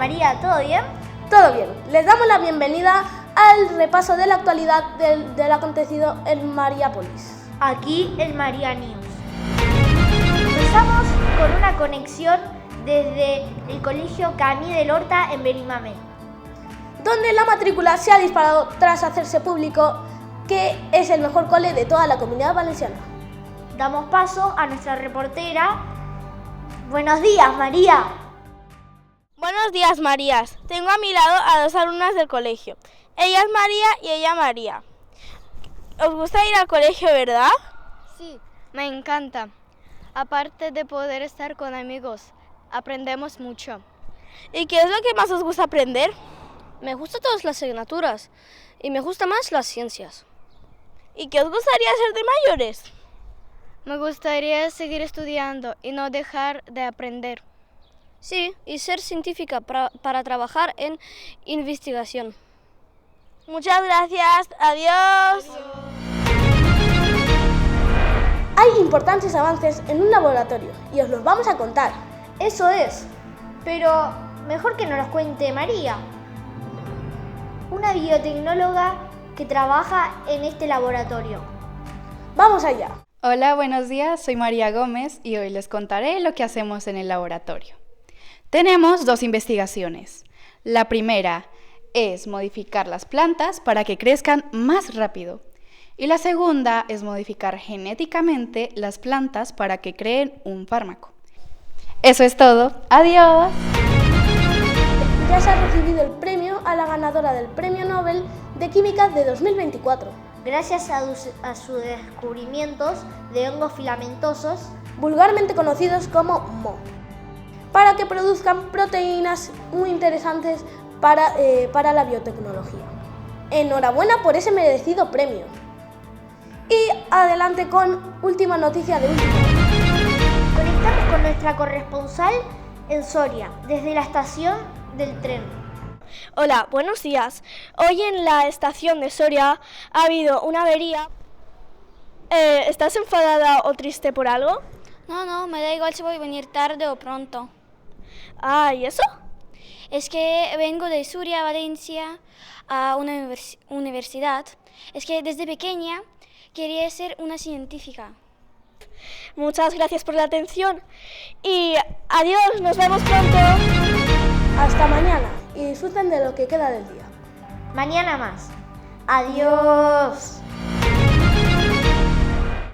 María, ¿todo bien? Todo bien. Les damos la bienvenida al repaso de la actualidad del acontecido en Mariápolis. Aquí el María News. Empezamos con una conexión desde el Colegio Camí del Horta en Benimamén, donde la matrícula se ha disparado tras hacerse público que es el mejor cole de toda la Comunidad Valenciana. Damos paso a nuestra reportera. Buenos días, María. Buenos días, Marías. Tengo a mi lado a dos alumnas del colegio. Ella es María y ella María. ¿Os gusta ir al colegio, verdad? Sí, me encanta. Aparte de poder estar con amigos, aprendemos mucho. ¿Y qué es lo que más os gusta aprender? Me gustan todas las asignaturas y me gustan más las ciencias. ¿Y qué os gustaría ser de mayores? Me gustaría seguir estudiando y no dejar de aprender. Sí, y ser científica para trabajar en investigación. Muchas gracias. Adiós. Hay importantes avances en un laboratorio y os los vamos a contar. Eso es, pero mejor que nos los cuente María, una biotecnóloga que trabaja en este laboratorio. ¡Vamos allá! Hola, buenos días, soy María Gómez y hoy les contaré lo que hacemos en el laboratorio. Tenemos dos investigaciones. La primera es modificar las plantas para que crezcan más rápido. Y la segunda es modificar genéticamente las plantas para que creen un fármaco. Eso es todo. ¡Adiós! Ya se ha recibido el premio a la ganadora del Premio Nobel de Química de 2024. Gracias a sus descubrimientos de hongos filamentosos, vulgarmente conocidos como Mo, para que produzcan proteínas muy interesantes para la biotecnología. Enhorabuena por ese merecido premio. Y adelante con última noticia de última hora. Conectamos con nuestra corresponsal en Soria, desde la estación del tren. Hola, buenos días. Hoy en la estación de Soria ha habido una avería. ¿Estás enfadada o triste por algo? No, me da igual si voy a venir tarde o pronto. Ah, ¿y eso? Es que vengo de Soria a Valencia a una universidad. Es que desde pequeña quería ser una científica. Muchas gracias por la atención y adiós, nos vemos pronto. Hasta mañana y disfruten de lo que queda del día. Mañana más. Adiós.